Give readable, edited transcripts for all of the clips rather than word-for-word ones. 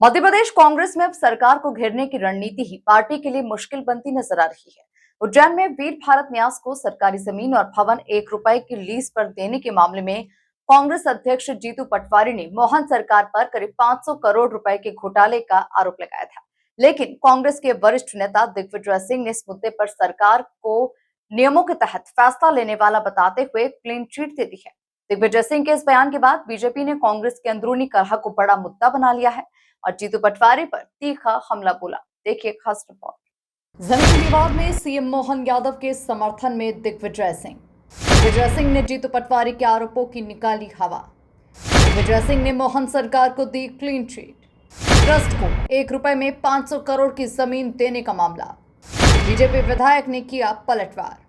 मध्य प्रदेश कांग्रेस में अब सरकार को घेरने की रणनीति ही पार्टी के लिए मुश्किल बनती नजर आ रही है। उज्जैन में वीर भारत न्यास को सरकारी जमीन और भवन ₹1 की लीज पर देने के मामले में कांग्रेस अध्यक्ष जीतू पटवारी ने मोहन सरकार पर करीब 500 करोड़ रुपए के घोटाले का आरोप लगाया था। लेकिन कांग्रेस के वरिष्ठ नेता दिग्विजय सिंह ने इस मुद्दे पर सरकार को नियमों के तहत फैसला लेने वाला बताते हुए क्लीन चिट दे दी है। दिग्विजय सिंह के इस बयान के बाद बीजेपी ने कांग्रेस के अंदरूनी कलह को बड़ा मुद्दा बना लिया है और जीतू पटवारी पर तीखा हमला बोला। देखिए खास रिपोर्ट। जमीन विवाद में सीएम मोहन यादव के समर्थन में दिग्विजय सिंह ने जीतू पटवारी के आरोपों की निकाली हवा। दिग्विजय सिंह ने मोहन सरकार को दी क्लीन चिट। ट्रस्ट को ₹1 में 500 करोड़ की जमीन देने का मामला। बीजेपी विधायक ने किया पलटवार।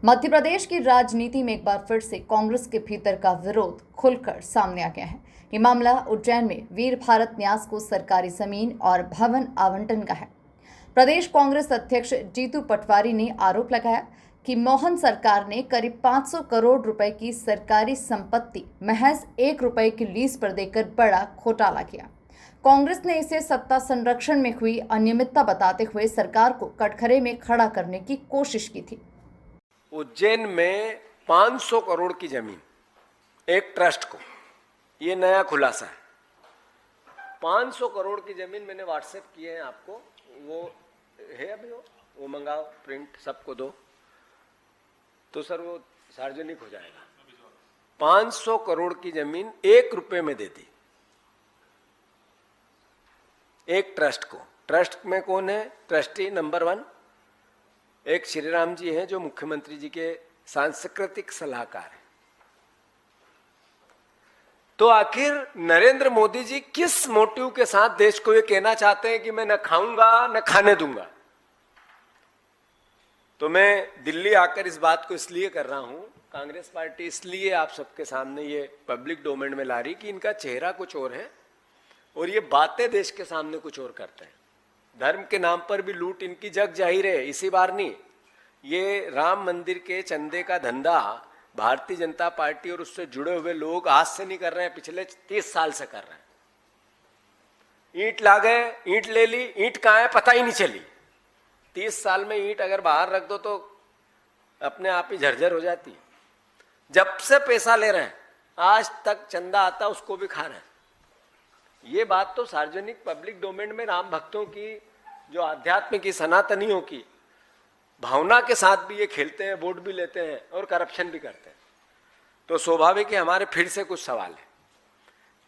मध्य प्रदेश की राजनीति में एक बार फिर से कांग्रेस के भीतर का विरोध खुलकर सामने आ गया है। ये मामला उज्जैन में वीर भारत न्यास को सरकारी जमीन और भवन आवंटन का है। प्रदेश कांग्रेस अध्यक्ष जीतू पटवारी ने आरोप लगाया कि मोहन सरकार ने करीब 500 करोड़ रुपए की सरकारी संपत्ति महज ₹1 की लीज पर देकर बड़ा घोटाला किया। कांग्रेस ने इसे सत्ता संरक्षण में हुई अनियमितता बताते हुए सरकार को कटघरे में खड़ा करने की कोशिश की थी। उज्जैन में 500 करोड़ की जमीन एक ट्रस्ट को, ये नया खुलासा है। 500 करोड़ की जमीन मैंने व्हाट्सएप किए हैं आपको, वो है अभी, वो मंगाओ, प्रिंट सबको दो तो सर वो सार्वजनिक हो जाएगा। 500 करोड़ की जमीन ₹1 में दे दी एक ट्रस्ट को। ट्रस्ट में कौन है? ट्रस्टी नंबर 1 एक श्री राम जी हैं जो मुख्यमंत्री जी के सांस्कृतिक सलाहकार हैं। तो आखिर नरेंद्र मोदी जी किस मोटिव के साथ देश को ये कहना चाहते हैं कि मैं न खाऊंगा न खाने दूंगा? तो मैं दिल्ली आकर इस बात को इसलिए कर रहा हूं, कांग्रेस पार्टी इसलिए आप सबके सामने ये पब्लिक डोमेन में ला रही कि इनका चेहरा कुछ और है और ये बातें देश के सामने कुछ और करते हैं। धर्म के नाम पर भी लूट इनकी जग जाहिर है, इसी बार नहीं। ये राम मंदिर के चंदे का धंधा भारतीय जनता पार्टी और उससे जुड़े हुए लोग आज से नहीं कर रहे हैं, पिछले 30 साल से कर रहे हैं। ईंट ला गए, ईंट ले ली, ईंट कहाँ है पता ही नहीं चली। 30 साल में ईंट अगर बाहर रख दो तो अपने आप ही झरझर हो जाती है। जब से पैसा ले रहे हैं आज तक चंदा आता उसको भी खा रहे हैं। ये बात तो सार्वजनिक पब्लिक डोमेन में राम भक्तों की, जो आध्यात्म की, सनातनियों की भावना के साथ भी ये खेलते हैं, वोट भी लेते हैं और करप्शन भी करते हैं। तो स्वाभाविक है हमारे फिर से कुछ सवाल है।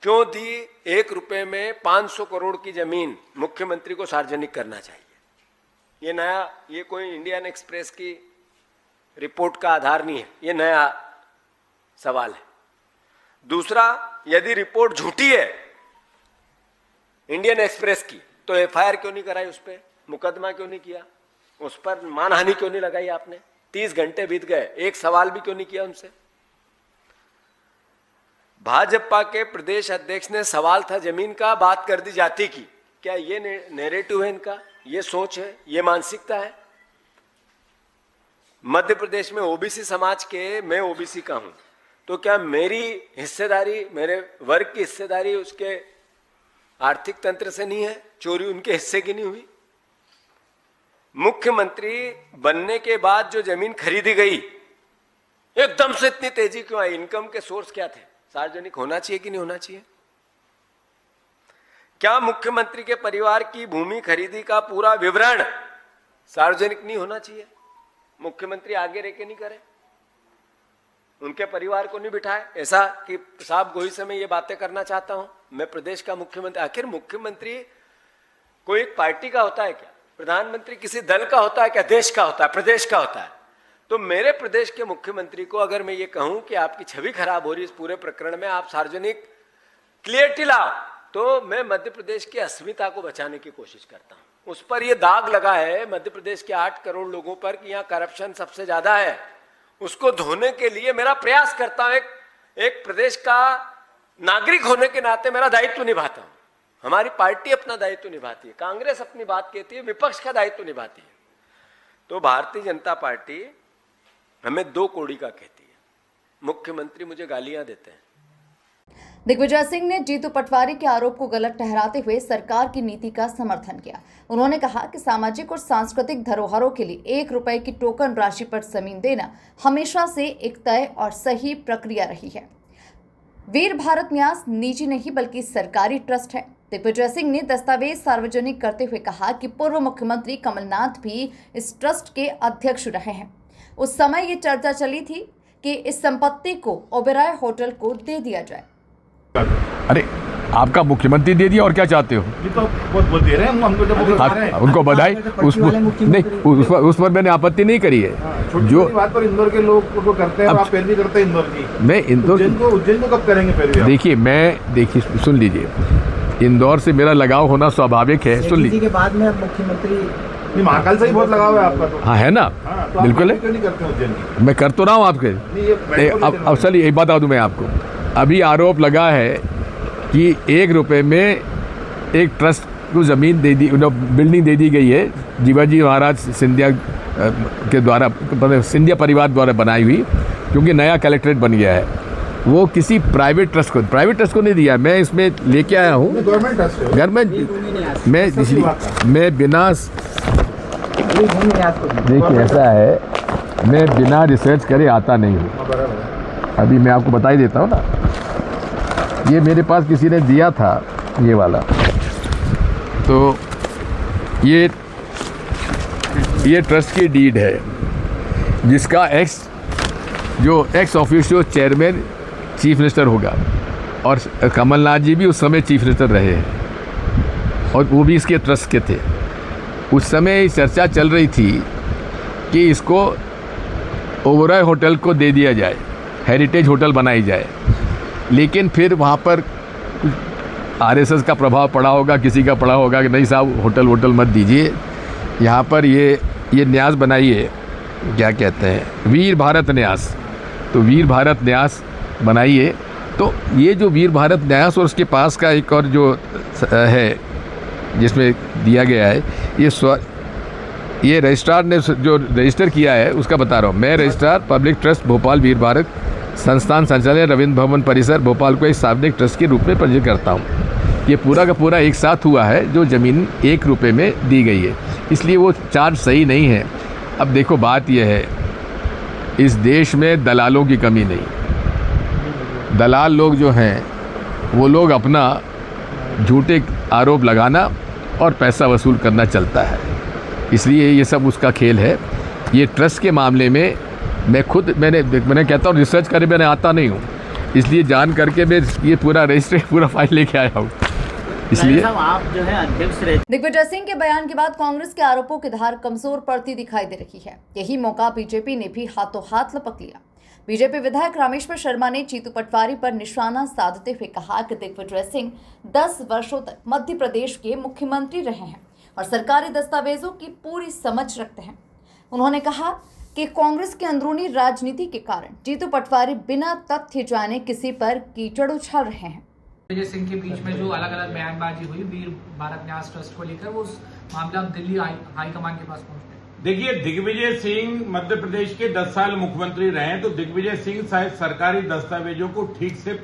क्यों दी ₹1 में 500 करोड़ की जमीन? मुख्यमंत्री को सार्वजनिक करना चाहिए। ये नया, ये कोई इंडियन एक्सप्रेस की रिपोर्ट का आधार नहीं है, ये नया सवाल है। दूसरा, यदि रिपोर्ट झूठी है इंडियन एक्सप्रेस की तो एफआईआर क्यों नहीं कराई? उस पर मुकदमा क्यों नहीं किया? उस पर मानहानि क्यों नहीं लगाई आपने? 30 घंटे बीत गए, एक सवाल भी क्यों नहीं किया उनसे? भाजपा के प्रदेश अध्यक्ष ने सवाल था जमीन का, बात कर दी जाति की। क्या ये नैरेटिव है इनका? ये सोच है, ये मानसिकता है? मध्य प्रदेश में ओबीसी समाज के, मैं ओबीसी का हूं, तो क्या मेरी हिस्सेदारी, मेरे वर्ग की हिस्सेदारी उसके आर्थिक तंत्र से नहीं है? चोरी उनके हिस्से की नहीं हुई? मुख्यमंत्री बनने के बाद जो जमीन खरीदी गई एकदम से इतनी तेजी क्यों आई? इनकम के सोर्स क्या थे? सार्वजनिक होना चाहिए कि नहीं होना चाहिए? क्या मुख्यमंत्री के परिवार की भूमि खरीदी का पूरा विवरण सार्वजनिक नहीं होना चाहिए? मुख्यमंत्री आगे रह के नहीं करे, उनके परिवार को नहीं बिठाए ऐसा कि साहब गोही से मैं ये बातें करना चाहता हूं, मैं प्रदेश का मुख्यमंत्री। आखिर मुख्यमंत्री कोई एक पार्टी का होता है क्या? प्रधानमंत्री किसी दल का होता है क्या? देश का होता है, प्रदेश का होता है। तो मेरे प्रदेश के मुख्यमंत्री को अगर मैं ये कहूं कि आपकी छवि खराब हो रही है इस पूरे प्रकरण में, आप सार्वजनिक क्लियरिटी लाओ, तो मैं मध्य प्रदेश की अस्मिता को बचाने की कोशिश करता हूं। उस पर यह दाग लगा है मध्य प्रदेश के 8 करोड़ लोगों पर कि यहाँ करप्शन सबसे ज्यादा है, उसको धोने के लिए मेरा प्रयास करता हूं। एक प्रदेश का नागरिक होने के नाते मेरा दायित्व निभाता हूं। हमारी पार्टी अपना दायित्व निभाती है, कांग्रेस अपनी बात कहती है, विपक्ष का दायित्व निभाती है। तो भारतीय जनता पार्टी हमें 2 कौड़ी का कहती है। मुख्यमंत्री मुझे गालियां देते हैं। दिग्विजय सिंह ने जीतू पटवारी के आरोप को गलत ठहराते हुए सरकार की नीति का समर्थन किया। उन्होंने कहा कि सामाजिक और सांस्कृतिक धरोहरों के लिए 1 रुपए की टोकन राशि पर जमीन देना हमेशा से एक तय और सही प्रक्रिया रही है। वीर भारत न्यास निजी नहीं बल्कि सरकारी ट्रस्ट है। दिग्विजय सिंह ने दस्तावेज सार्वजनिक करते हुए कहा कि पूर्व मुख्यमंत्री कमलनाथ भी इस ट्रस्ट के अध्यक्ष रहे हैं। उस समय ये चर्चा चली थी कि इस संपत्ति को ओबेरॉय होटल को दे दिया जाए। अरे आपका मुख्यमंत्री दे दिया और क्या चाहते हो? ये तो वो दे रहे हैं हमको, जब उनको बधाई। उस पर मैंने आपत्ति नहीं करी है। जो बात पर इंदौर के लोग को करते हैं, आप पैरवी करते हैं इंदौर की। मैं इंदौर उज्जैन को कब करेंगे पैरवी? देखिए सुन लीजिए, इंदौर से मेरा लगाव होना स्वाभाविक है। सुन लीजिए के बाद में अब मुख्यमंत्री महाकाल से ही बहुत लगाव है आपका। तो हाँ है ना, तो बिल्कुल है। क्यों नहीं करते उज्जैन की? मैं कर तो रहा हूँ आपके। अब चलिए एक बता दूं मैं आपको। अभी आरोप लगा है कि 1 रुपए में एक ट्रस्ट को ज़मीन दे दी, बिल्डिंग दे दी गई है जीवाजी महाराज सिंधिया के द्वारा, सिंधिया परिवार द्वारा बनाई हुई, क्योंकि नया कलेक्ट्रेट बन गया है। वो किसी प्राइवेट ट्रस्ट को नहीं दिया। मैं इसमें लेके आया हूँ गवर्नमेंट ट्रस्ट है। गवर्नमेंट मैं इसलिए मैं बिना देखिए ऐसा है, मैं बिना रिसर्च करे आता नहीं हूँ। अभी मैं आपको बता ही देता हूँ ना, ये मेरे पास किसी ने दिया था ये वाला, तो ये ट्रस्ट की डीड है जिसका ex officio chairman chief minister होगा, और कमलनाथ जी भी उस समय चीफ मिनिस्टर रहे हैं और वो भी इसके ट्रस्ट के थे। उस समय चर्चा चल रही थी कि इसको ओबेरॉय होटल को दे दिया जाए, हेरिटेज होटल बनाई जाए, लेकिन फिर वहाँ पर आरएसएस का प्रभाव पड़ा होगा, किसी का पड़ा होगा कि नहीं साहब होटल मत दीजिए, यहाँ पर ये न्यास बनाइए, क्या कहते हैं, वीर भारत न्यास। तो वीर भारत न्यास बनाइए। तो ये जो वीर भारत न्यास और उसके पास का एक और जो है जिसमें दिया गया है, ये रजिस्ट्रार ने जो रजिस्टर किया है उसका बता रहा हूँ मैं। रजिस्ट्रार पब्लिक ट्रस्ट भोपाल वीर भारत संस्थान संचालय रविंद्र भवन परिसर भोपाल को एक सार्वजनिक ट्रस्ट के रूप में पंजीकृत करता हूँ। ये पूरा का पूरा एक साथ हुआ है जो ज़मीन 1 रुपये में दी गई है, इसलिए वो चार्ज सही नहीं है। अब देखो बात यह है, इस देश में दलालों की कमी नहीं। दलाल लोग जो हैं वो लोग अपना झूठे आरोप लगाना और पैसा वसूल करना चलता है, इसलिए ये सब उसका खेल है। ये ट्रस्ट के मामले में मैंने कहता हूँ रिसर्च करे, मैंने आता नहीं हूँ, इसलिए जान करके मैं ये पूरा रजिस्टर पूरा फाइल लेके आया हूँ। इसलिए आप जो है अध्यक्ष रहे। दिग्विजय सिंह के बयान के बाद कांग्रेस के आरोपों की धार कमजोर पड़ती दिखाई दे रही है। यही मौका बीजेपी ने भी हाथों हाथ लपक लिया। बीजेपी विधायक रामेश्वर शर्मा ने जीतू पटवारी पर निशाना साधते हुए कहा कि दिग्विजय सिंह 10 वर्षों तक मध्य प्रदेश के मुख्यमंत्री रहे हैं और सरकारी दस्तावेजों की पूरी समझ रखते हैं। उन्होंने कहा कि कांग्रेस की अंदरूनी राजनीति के कारण जीतू पटवारी बिना तथ्य जाने किसी पर कीचड़ उछाल रहे हैं। दिग्विजय सिंह के बीच में जो अलग अलग बयानबाजी हुई वीर भारत न्यास ट्रस्ट को लेकर, वो मामला अब दिल्ली हाईकमान के पास पहुंच गया। देखिए, दिग्विजय सिंह मध्य प्रदेश के 10 साल मुख्यमंत्री रहे हैं, तो दिग्विजय सिंह शायद सरकारी दस्तावेजों को ठीक से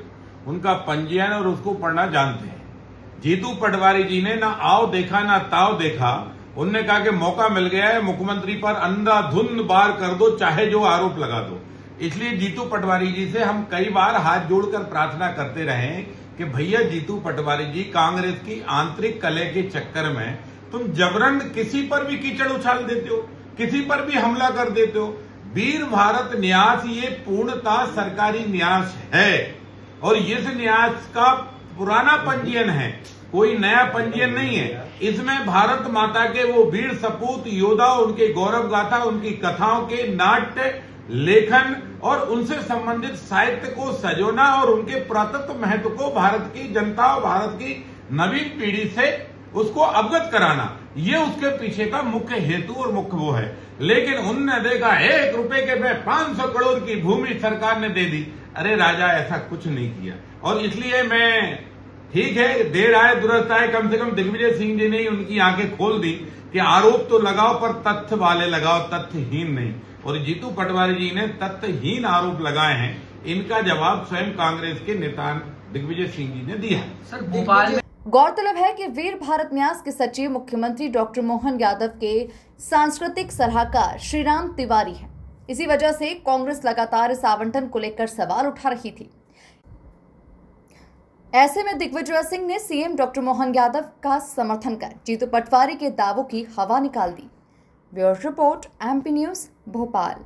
उनका पंजीयन और उसको पढ़ना जानते हैं। जीतू पटवारी जी ने ना आओ देखा ना ताव देखा, उनने कहा कि मौका मिल गया है, मुख्यमंत्री पर अंधाधुंध वार कर दो, चाहे जो आरोप लगा दो। इसलिए जीतू पटवारी जी से हम कई बार हाथ जोड़कर प्रार्थना करते रहे कि भैया जीतू पटवारी जी, कांग्रेस की आंतरिक कलह के चक्कर में तुम जबरन किसी पर भी कीचड़ उछाल देते हो, किसी पर भी हमला कर देते हो। वीर भारत न्यास ये पूर्णतः सरकारी न्यास है और इस न्यास का पुराना पंजीयन है, कोई नया पंजीयन नहीं है। इसमें भारत माता के वो वीर सपूत योद्धा, उनके गौरव गाथा, उनकी कथाओं के नाट्य लेखन और उनसे संबंधित साहित्य को सजोना और उनके पुरातत्व महत्व को भारत की जनता और भारत की नवीन पीढ़ी से उसको अवगत कराना, ये उसके पीछे का मुख्य हेतु और मुख्य वो है। लेकिन उनने देखा 1 रुपए के में 500 करोड़ की भूमि सरकार ने दे दी। अरे राजा, ऐसा कुछ नहीं किया। और इसलिए मैं, ठीक है, देर आए दुरुस्त आए, कम से कम दिग्विजय सिंह जी ने ही उनकी आंखें खोल दी कि आरोप तो लगाओ पर तथ्य वाले लगाओ, तथ्यहीन नहीं। और जीतू पटवारी जी ने तथ्यहीन आरोप लगाए हैं, इनका जवाब स्वयं कांग्रेस के दिग्विजय सिंह जी ने दिया। सर भोपाल में गौरतलब है कि वीर भारत न्यास के सचिव मुख्यमंत्री डॉक्टर मोहन यादव के सांस्कृतिक सलाहकार श्रीराम तिवारी हैं। इसी वजह से कांग्रेस लगातार इस आवंटन को लेकर सवाल उठा रही थी। ऐसे में दिग्विजय सिंह ने सीएम डॉक्टर मोहन यादव का समर्थन कर जीतू पटवारी के दावों की हवा निकाल दी। Bureau report, MP news, Bhopal.